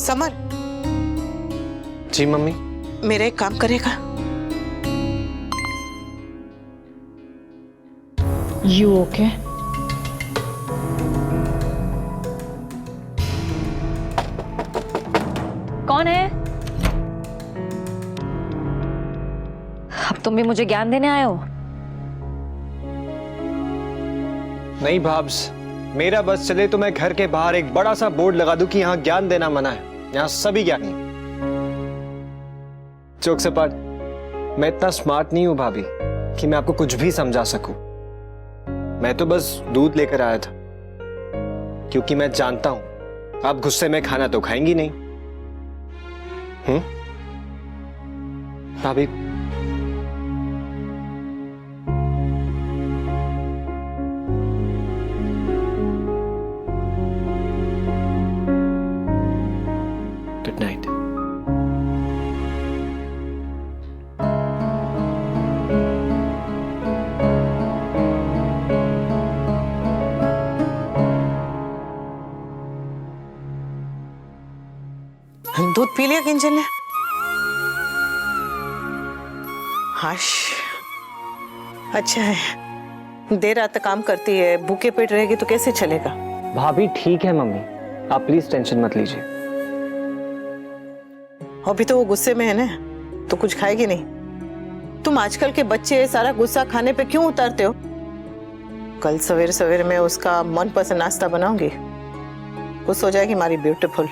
Summer. जी mummy. मेरा एक काम करेगा? You okay? कौन है? अब तुम भी मुझे ज्ञान देने आए हो? नहीं भाब्स, मेरा बस चले तो मैं घर के बाहर एक बड़ा सा बोर्ड लगा दूं कि यहाँ ज्ञान देना मना है, यहाँ सभी ज्ञानी। जोक से पार्ट, मैं इतना स्मार्ट नहीं हूं भाभी कि मैं आपको कुछ भी समझा सकूं। मैं तो बस दूध लेकर आया था क्योंकि मैं जानता हूं आप गुस्से में खाना तो खाएंगी नहीं। भाभी गुड नाइट। दूध पी लिया किंजल ने? हाश, अच्छा है, देर रात तक काम करती है, भूखे पेट रहेगी तो कैसे चलेगा? भाभी ठीक है मम्मी, आप प्लीज टेंशन मत लीजिए। अभी तो वो गुस्से में है ना, तो कुछ खाएगी नहीं। तुम आजकल के बच्चे सारा गुस्सा खाने पे क्यों उतारते हो? कल सवेरे सवेरे में उसका मनपसंद नाश्ता बनाऊंगी, खुश हो जाएगी हमारी ब्यूटीफुल।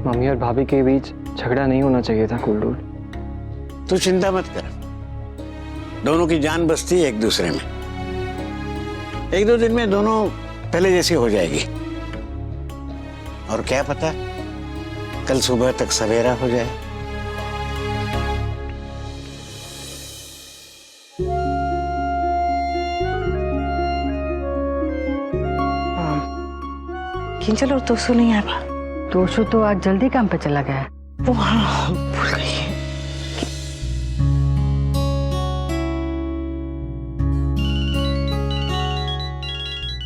मम्मी और भाभी के बीच झगड़ा नहीं होना चाहिए था कूल डूड। तू चिंता मत कर, दोनों की जान बसती है एक दूसरे में। एक दो दिन में दोनों पहले जैसी हो जाएगी, और क्या पता कल सुबह तक सवेरा हो जाए। किंजल और तोसू नहीं आया? तोशु तो आज जल्दी काम पे चला गया है। वो हाँ, भूल गई।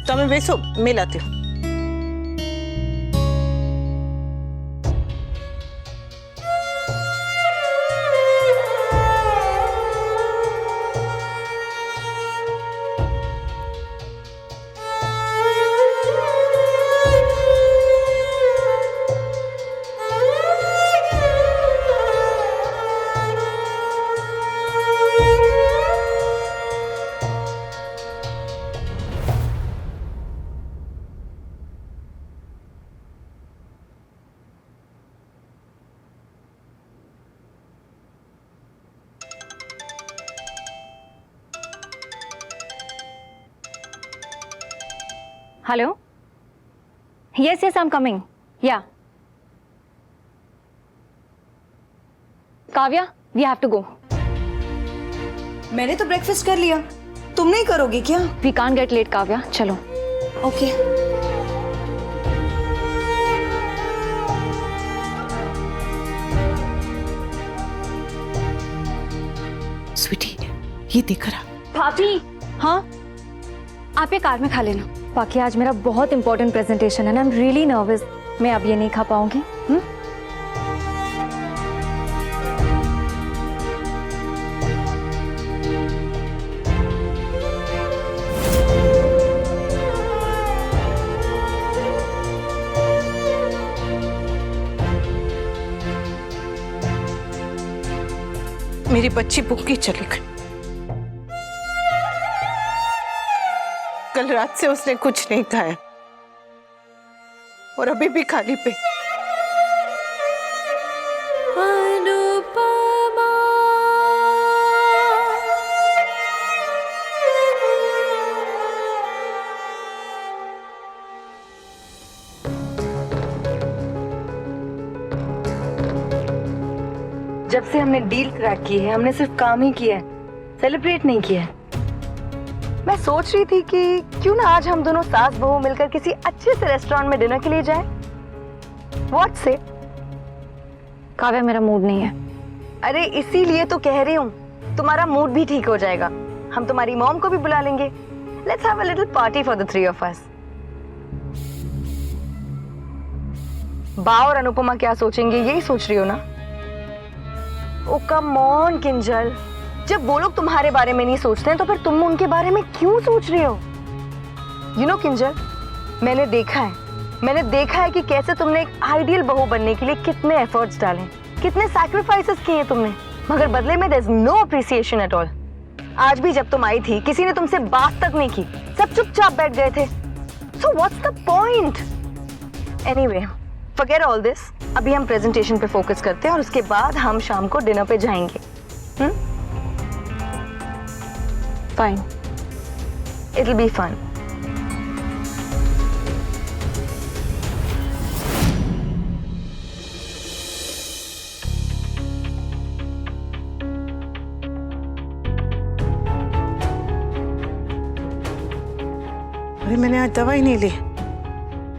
तो मैं बेसो मैं लाती हूँ। Hello, yes yes I am coming. Yeah Kavya, we have to go. मैंने तो ब्रेकफास्ट कर लिया, तुम नहीं करोगी क्या? We can't get late Kavya, चलो। ओके। स्वीटी, ये देख रहा। भाभी, हाँ आप ये कार में खा लेना। बाकी आज मेरा बहुत इंपॉर्टेंट प्रेजेंटेशन है ना, आई एम रियली नर्वस। मैं अब ये नहीं खा पाऊंगी। मेरी बच्ची भूखी चली गई। कल रात से उसने कुछ नहीं खाया और अभी भी खाली पे। जब से हमने डील क्रैक की है, हमने सिर्फ काम ही किया है, सेलिब्रेट नहीं किया है। मैं सोच रही थी कि क्यों ना आज हम दोनों सास बहू मिलकर किसी अच्छे से रेस्टोरेंट में डिनर के लिए जाएं। व्हाट से? काव्या, मेरा मूड नहीं है। अरे इसीलिए तो कह रही हूँ, तुम्हारा मूड भी ठीक हो जाएगा। हम तुम्हारी मॉम को भी बुला लेंगे। Let's have a little party for the three of us. बा और अनुपमा क्या सोचेंगे यही सोच रही हो ना? ओ कम ऑन किंजल, जब वो लोग तुम्हारे बारे में नहीं सोचते हैं तो फिर तुम उनके बारे में क्यों सोच रही हो? यू नो किंजल, मैंने देखा है कि कैसे तुमने एक आइडियल बहू बनने के लिए कितने एफर्ट्स डाले, कितने सैक्रिफाइसेस किए तुमने, मगर बदले में there is no appreciation at all. आज भी जब तुम आई थी किसी ने तुमसे बात तक नहीं की, सब चुपचाप बैठ गए थे। So what's the point? Anyway, forget all this. अभी हम प्रेजेंटेशन पे फोकस करते हैं और उसके बाद हम शाम को डिनर पे जाएंगे। Fine, it will be fun. अरे मैंने आज दवाई नहीं ली,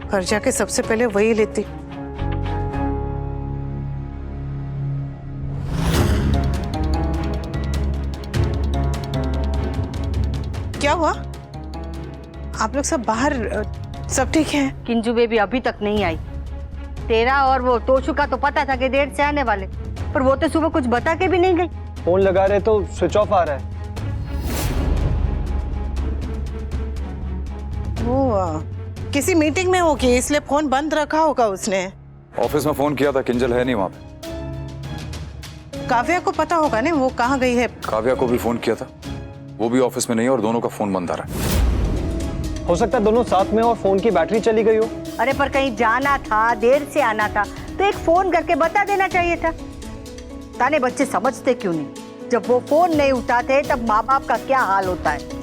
घर जाके सबसे पहले वही लेती। क्या हुआ? आप लोग सब बाहर, सब ठीक है? किंजू बेबी अभी तक नहीं आई। तेरा और वो तोशु का तो पता था कि देर से आने वाले, पर वो तो सुबह कुछ बता के भी नहीं गई। फोन लगा रहे तो स्विच ऑफ आ रहा है। वो किसी मीटिंग में होगी इसलिए फोन बंद रखा होगा उसने। ऑफिस में फोन किया था, किंजल है नहीं वहाँ पे। काव्या को पता होगा ना वो कहाँ गई है। काव्या को भी फोन किया था, वो भी ऑफिस में नहीं है और दोनों का फोन बंद आ रहा है। हो सकता है दोनों साथ में और फोन की बैटरी चली गई हो। अरे पर कहीं जाना था, देर से आना था तो एक फोन करके बता देना चाहिए था। ताने बच्चे समझते क्यों नहीं? जब वो फोन नहीं उठाते तब माँ बाप का क्या हाल होता है।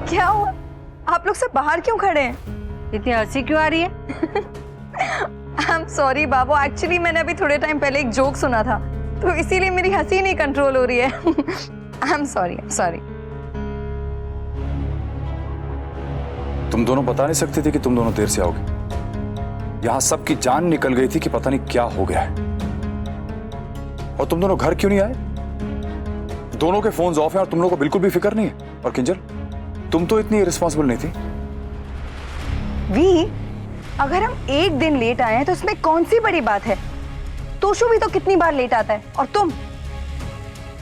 क्या हुआ? आप लोग सब बाहर क्यों खड़े हैं? इतनी हंसी क्यों आ रही है? I am sorry Babu, actually मैंने अभी थोड़े टाइम पहले एक जोक सुना था तो इसीलिए मेरी हंसी नहीं कंट्रोल हो रही है। I am sorry. तुम दोनों बता नहीं सकते थे कि तुम दोनों देर से आओगे। यहाँ सबकी जान निकल गई थी कि पता नहीं क्या हो गया है। और तुम दोनों घर क्यों नहीं आए? दोनों के फोन्स ऑफ हैं और तुम लोगों को बिल्कुल भी फिक्र नहीं है। और किंजल, तुम तो इतनी रिस्पॉन्सिबल नहीं थी। वी, अगर हम एक दिन लेट आए हैं तो इसमें कौन सी बड़ी बात है? तोशु भी तो कितनी बार लेट आता है, और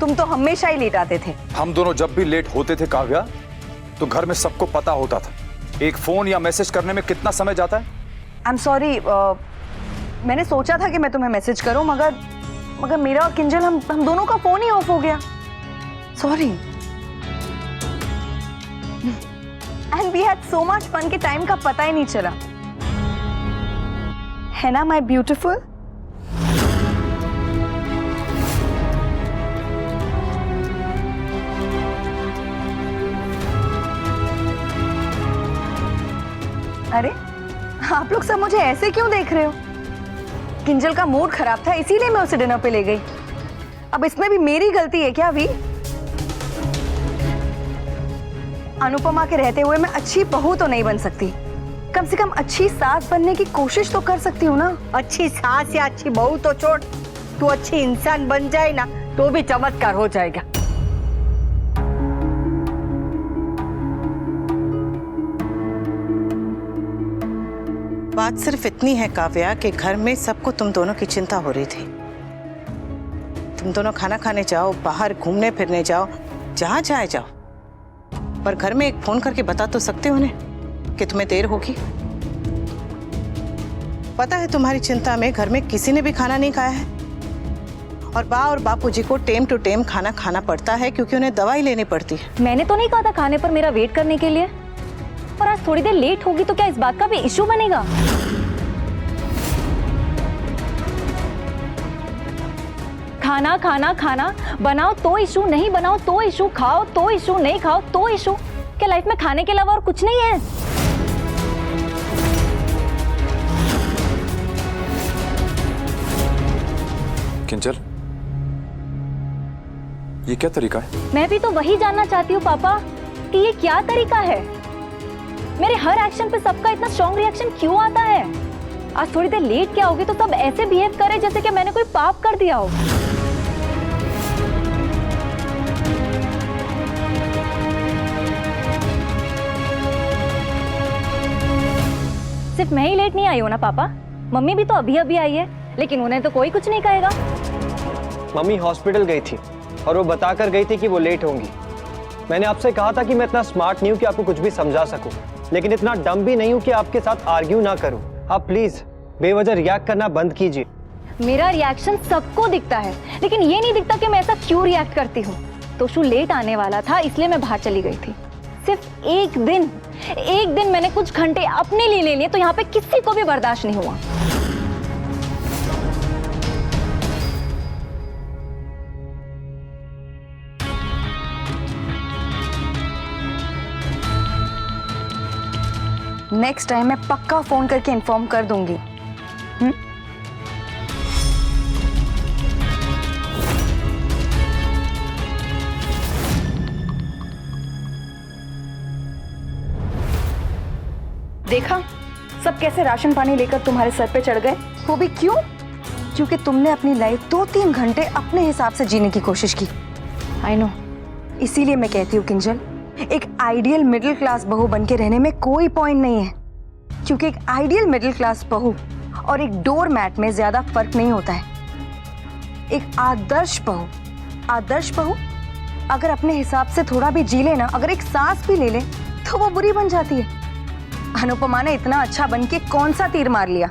तुम तो हमेशा ही लेट आते थे। हम दोनों जब भी लेट होते थे काव्या, तो घर में सबको पता होता था एक फोन या मैसेज करने में कितना समय जाता है। आई एम सॉरी, मैंने सोचा था कि मैं तुम्हें मैसेज करूं, मगर मेरा और किंजल हम दोनों का फोन ही ऑफ हो गया। Sorry. And we had so much fun कि टाइम का पता ही नहीं चला, है ना माय ब्यूटीफुल? अरे आप लोग सब मुझे ऐसे क्यों देख रहे हो? किंजल का मूड खराब था इसीलिए मैं उसे डिनर पे ले गई। अब इसमें भी मेरी गलती है क्या भी? अनुपमा के रहते हुए मैं अच्छी बहू तो नहीं बन सकती, कम से कम अच्छी सास बनने की कोशिश तो कर सकती हूँ ना। अच्छी सास या अच्छी बहू तो छोड़, तू अच्छी इंसान बन जाए ना तो भी चमत्कार हो जाएगा। बात सिर्फ इतनी है काव्या कि घर में सबको तुम दोनों की चिंता हो रही थी। तुम दोनों खाना खाने जाओ, बाहर घूमने फिरने जाओ, जहां चाहे जाओ, पर घर में एक फोन करके बता तो सकते हो उन्हें कि तुम्हें देर होगी। पता है तुम्हारी चिंता में घर में किसी ने भी खाना नहीं खाया है, और बा और बापूजी को टेम टू टेम खाना खाना पड़ता है क्योंकि उन्हें दवाई लेनी पड़ती है। मैंने तो नहीं कहा था खाने पर मेरा वेट करने के लिए, पर आज थोड़ी देर लेट होगी तो क्या इस बात का भी इशू बनेगा? खाना खाना खाना, बनाओ तो इशू, नहीं बनाओ तो इशू, खाओ तो इशू, नहीं खाओ तो इशू। क्या लाइफ में खाने के अलावा और कुछ नहीं है? किंजल, ये क्या तरीका है? मैं भी तो वही जानना चाहती हूँ पापा कि ये क्या तरीका है। मेरे हर एक्शन पे सबका इतना स्ट्रॉन्ग रिएक्शन क्यों आता है? आज थोड़ी देर लेट क्या होगी तो सब ऐसे बिहेव करे जैसे कि मैंने कोई पाप कर दिया हो। सिर्फ मैं ही लेट नहीं आई हूँ ना पापा, मम्मी भी तो अभी अभी आई है, लेकिन उन्हें तो कोई कुछ नहीं कहेगा। मम्मी हॉस्पिटल गई थी और वो बता कर गई थी कि वो लेट होंगी। मैंने आपसे कहा था कि मैं इतना स्मार्ट नहीं हूँ कि आपको कुछ भी समझा सकूं, लेकिन इतना डम भी नहीं हूँ कि आपके साथ आर्ग्यू ना करूं। आप प्लीज बेवजह रिएक्ट करना बंद कीजिए। मेरा रिएक्शन सबको दिखता है, लेकिन ये नहीं दिखता कि मैं ऐसा क्यों रिएक्ट करती हूँ। तोशु लेट आने वाला था इसलिए मैं बाहर चली गई थी। सिर्फ एक दिन मैंने कुछ घंटे अपने लिए ले लिए तो यहाँ पे किसी को भी बर्दाश्त नहीं हुआ। नेक्स्ट टाइम मैं पक्का फोन करके इन्फॉर्म कर दूंगी। देखा सब कैसे राशन पानी लेकर तुम्हारे सर पे चढ़ गए, वो भी क्यों? क्योंकि तुमने अपनी लाइफ 2-3 घंटे अपने हिसाब से जीने की कोशिश की। I know. इसीलिए मैं कहती हूँ किंजल, एक आइडियल मिडिल क्लास बहू बनके रहने में कोई पॉइंट नहीं है, क्योंकि एक आइडियल मिडिल क्लास बहू और एक डोर मैट में ज्यादा फर्क नहीं होता है। एक आदर्श बहू अगर अपने हिसाब से थोड़ा भी जी ले ना, अगर एक सांस भी ले ले तो वो बुरी बन जाती है। अनुपमा ने इतना अच्छा बन के कौन सा तीर मार लिया?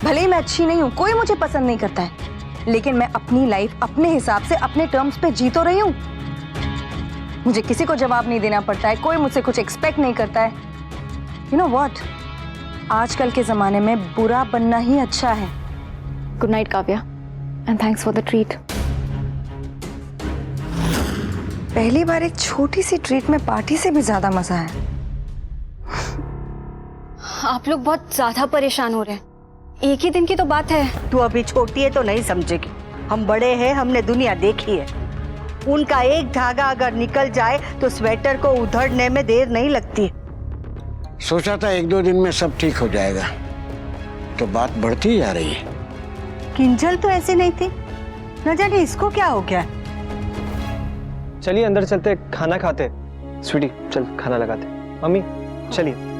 भले ही मैं अच्छी नहीं हूं, कोई मुझे पसंद नहीं करता है, लेकिन मैं अपनी लाइफ अपने हिसाब से अपने टर्म्स पे जी तो रही हूं। मुझे किसी को जवाब नहीं देना पड़ता है, कोई मुझसे कुछ एक्सपेक्ट नहीं करता है। यू नो व्हाट, आजकल के जमाने में बुरा बनना ही अच्छा है। Good night Kavya, and thanks for the treat. पहली बार एक छोटी सी ट्रीट में पार्टी से भी ज्यादा मजा है। आप लोग बहुत ज्यादा परेशान हो रहे हैं। एक ही दिन की तो बात है। तू अभी छोटी है तो नहीं समझेगी, हम बड़े हैं, हमने दुनिया देखी है। उनका एक धागा अगर निकल जाए तो स्वेटर को उधड़ने में देर नहीं लगती। सोचा था 1-2 दिन में सब ठीक हो जाएगा, तो बात बढ़ती जा रही है। किंजल तो ऐसे नहीं थी, न जाने इसको क्या हो गया। चलिए अंदर चलते, खाना खाते। स्वीटी चल खाना लगाते। मम्मी चलिए।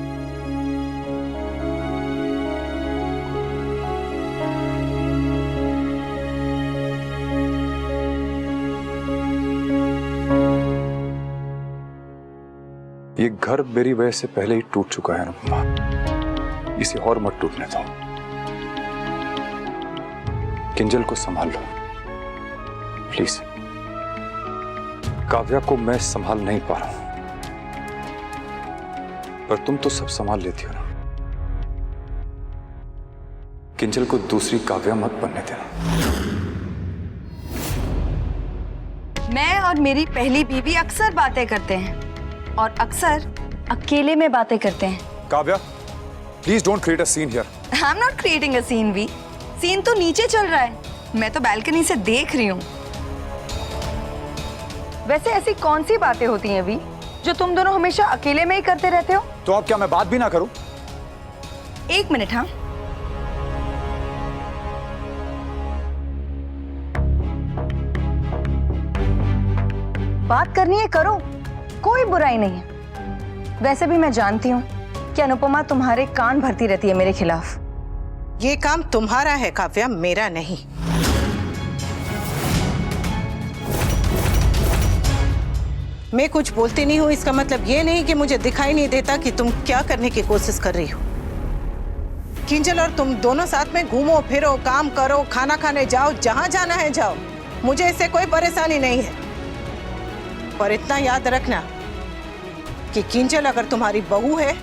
ये घर मेरी वजह से पहले ही टूट चुका है अनुपमा, इसे और मत टूटने दो। किंजल को संभाल लो प्लीज। काव्या को मैं संभाल नहीं पा रहा हूं, पर तुम तो सब संभाल लेती हो ना। किंजल को दूसरी काव्या मत बनने देना। मैं और मेरी पहली बीवी अक्सर बातें करते हैं और अक्सर अकेले में बातें करते हैं। Kavya please don't create a scene here. I am not creating a scene we. Scene तो नीचे चल रहा है, मैं तो बालकनी से देख रही हूँ। वैसे ऐसी कौन सी बातें होती हैं वी जो तुम दोनों हमेशा अकेले में ही करते रहते हो? तो अब क्या मैं बात भी ना करूं? 1 मिनट। हाँ, बात करनी है करो, कोई बुराई नहीं है। वैसे भी मैं जानती हूँ कि अनुपमा तुम्हारे कान भरती रहती है मेरे खिलाफ। ये काम तुम्हारा है काव्या, मेरा नहीं। मैं कुछ बोलती नहीं हूँ, इसका मतलब ये नहीं कि मुझे दिखाई नहीं देता कि तुम क्या करने की कोशिश कर रही हो। किंजल और तुम दोनों साथ में घूमो फिरो, काम करो, खाना खाने जाओ, जहां जाना है जाओ, मुझे इससे कोई परेशानी नहीं है। पर इतना याद रखना कि किंजल अगर तुम्हारी बहू है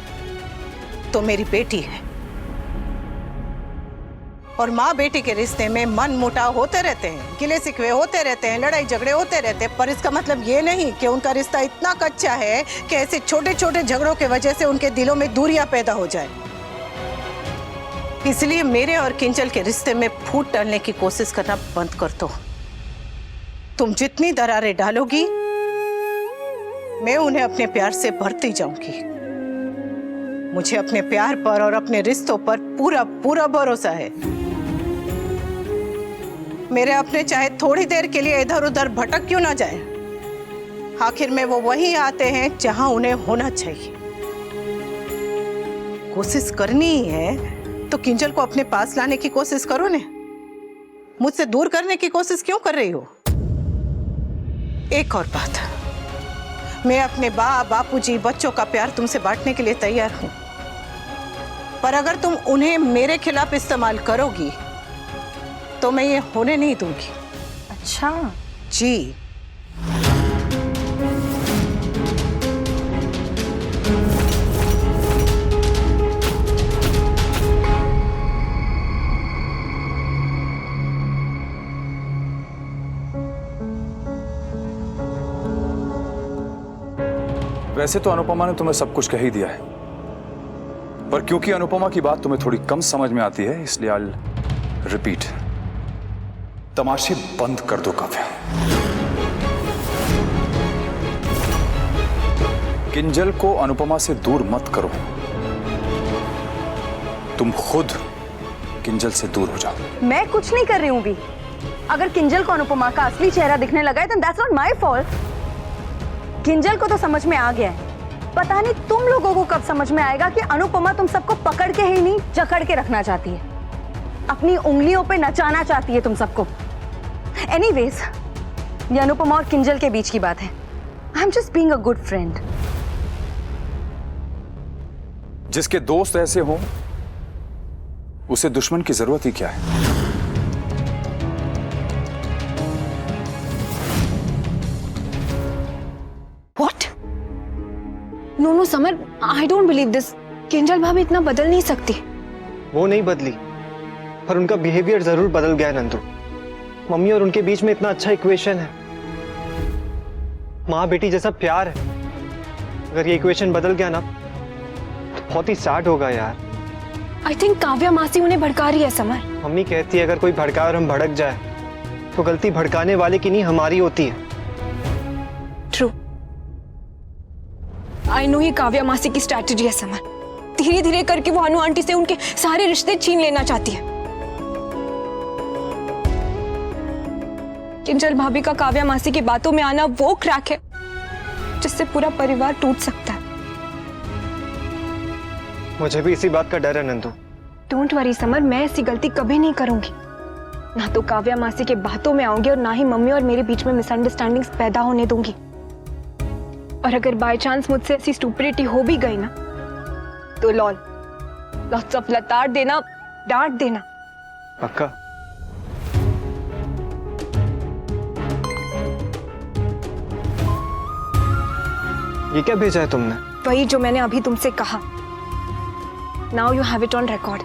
तो मेरी बेटी है। और माँ बेटी के रिश्ते में मन मुटाव होते रहते हैं, गिले शिकवे होते रहते हैं, लड़ाई झगड़े होते रहते हैं, पर इसका मतलब ये नहीं कि उनका रिश्ता इतना कच्चा है कि ऐसे छोटे छोटे झगड़ों की वजह से उनके दिलों में दूरियां पैदा हो जाए। इसलिए मेरे और किंजल के रिश्ते में फूट डालने की कोशिश करना बंद कर दो। तुम जितनी दरारें डालोगी मैं उन्हें अपने प्यार से भरती जाऊंगी। मुझे अपने प्यार पर और अपने रिश्तों पर पूरा पूरा भरोसा है। मेरे अपने चाहे थोड़ी देर के लिए इधर उधर भटक क्यों ना जाए, आखिर में वो वहीं आते हैं जहां उन्हें होना चाहिए। कोशिश करनी ही है तो किंजल को अपने पास लाने की कोशिश करो ने, मुझसे दूर करने की कोशिश क्यों कर रही हो? एक और बात, मैं अपने बापूजी बच्चों का प्यार तुमसे बांटने के लिए तैयार हूं, पर अगर तुम उन्हें मेरे खिलाफ इस्तेमाल करोगी तो मैं ये होने नहीं दूंगी। अच्छा जी। वैसे तो अनुपमा ने तुम्हें सब कुछ कह ही दिया है, पर क्योंकि अनुपमा की बात तुम्हें थोड़ी कम समझ में आती है इसलिए आई रिपीट। तमाशे बंद कर दो काव्या। किंजल को अनुपमा से दूर मत करो, तुम खुद किंजल से दूर हो जाओ। मैं कुछ नहीं कर रही हूँ भी। अगर किंजल को अनुपमा का असली चेहरा दिखने लगा है तो that's not my fault. Kinjal को तो समझ में आ गया है, पता नहीं तुम लोगों को कब समझ में आएगा कि अनुपमा तुम सबको पकड़ के ही नहीं जकड़ के रखना चाहती है, अपनी उंगलियों पे नचाना चाहती है तुम सबको। एनीवेज, ये अनुपमा और किंजल के बीच की बात है। I am just being a good friend. जिसके दोस्त ऐसे हों उसे दुश्मन की जरूरत ही क्या है? What? No, summer, I don't believe this. Kinjal भाभी इतना बदल नहीं सकती। वो नहीं बदली, पर उनका बिहेवियर जरूर बदल गया नंदू। मम्मी और उनके बीच में इतना अच्छा इक्वेशन है, माँ बेटी जैसा प्यार है। अगर ये इक्वेशन बदल गया ना तो बहुत ही सैड होगा यार। I think काव्या मासी उन्हें भड़का रही है समर। मम्मी कहती है अगर कोई भड़काए और हम भड़क जाए तो गलती भड़काने वाले की नहीं हमारी होती है। True. I know ये काव्या मासी की स्ट्रैटेजी है समर। धीरे धीरे करके वो अनु आंटी से उनके सारे रिश्ते छीन लेना चाहती है। किंजल भाभी का काव्या मासी की बातों में आना वो क्रैक है जिससे पूरा परिवार टूट सकता है। मुझे भी इसी बात का डर है नंदू। डोंट वरी समर, मैं ऐसी गलती कभी नहीं करूंगी। ना तो काव्या मासी के बातों में आऊंगी और ना ही मम्मी और मेरे बीच में मिसअंडरस्टैंडिंग्स पैदा होने दूंगी। और अगर बाय चांस मुझसे ऐसी स्टुपिडिटी हो भी गई ना तो लॉट्स ऑफ लताड़ देना, डांट देना। पक्का? ये क्या भेजा है तुमने? वही जो मैंने अभी तुमसे कहा। Now you have it on record.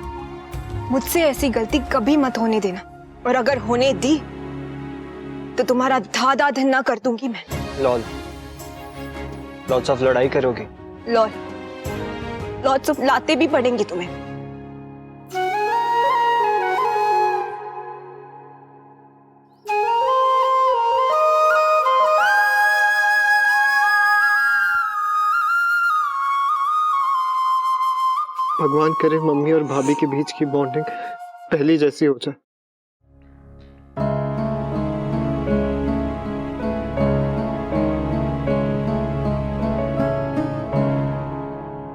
मुझसे ऐसी गलती कभी मत होने देना, और अगर होने दी तो तुम्हारा धाधा धन्ना कर दूंगी मैं। लॉट्स ऑफ लड़ाई करोगे? लॉट्स ऑफ लाते भी पड़ेंगी तुम्हें। भगवान करे मम्मी और भाभी के बीच की बॉन्डिंग पहली जैसी हो जाए।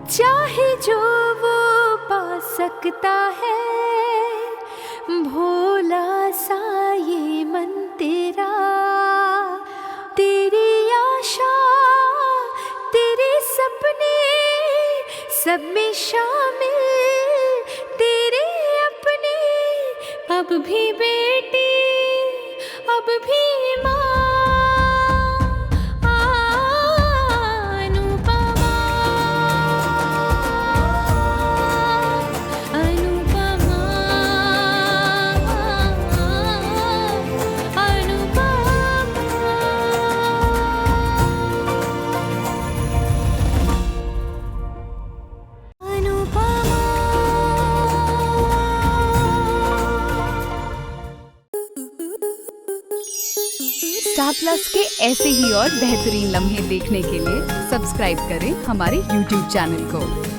चाहे जो वो पा सकता है, भोला सा ये मन तेरा, तेरी आशा तेरे सपने सब में शामिल, तेरे अपने। अब भी बेटी, अब भी माँ, अनुपमा, अनुपमा। स्टार प्लस के ऐसे ही और बेहतरीन लम्हे देखने के लिए सब्सक्राइब करें हमारे YouTube चैनल को।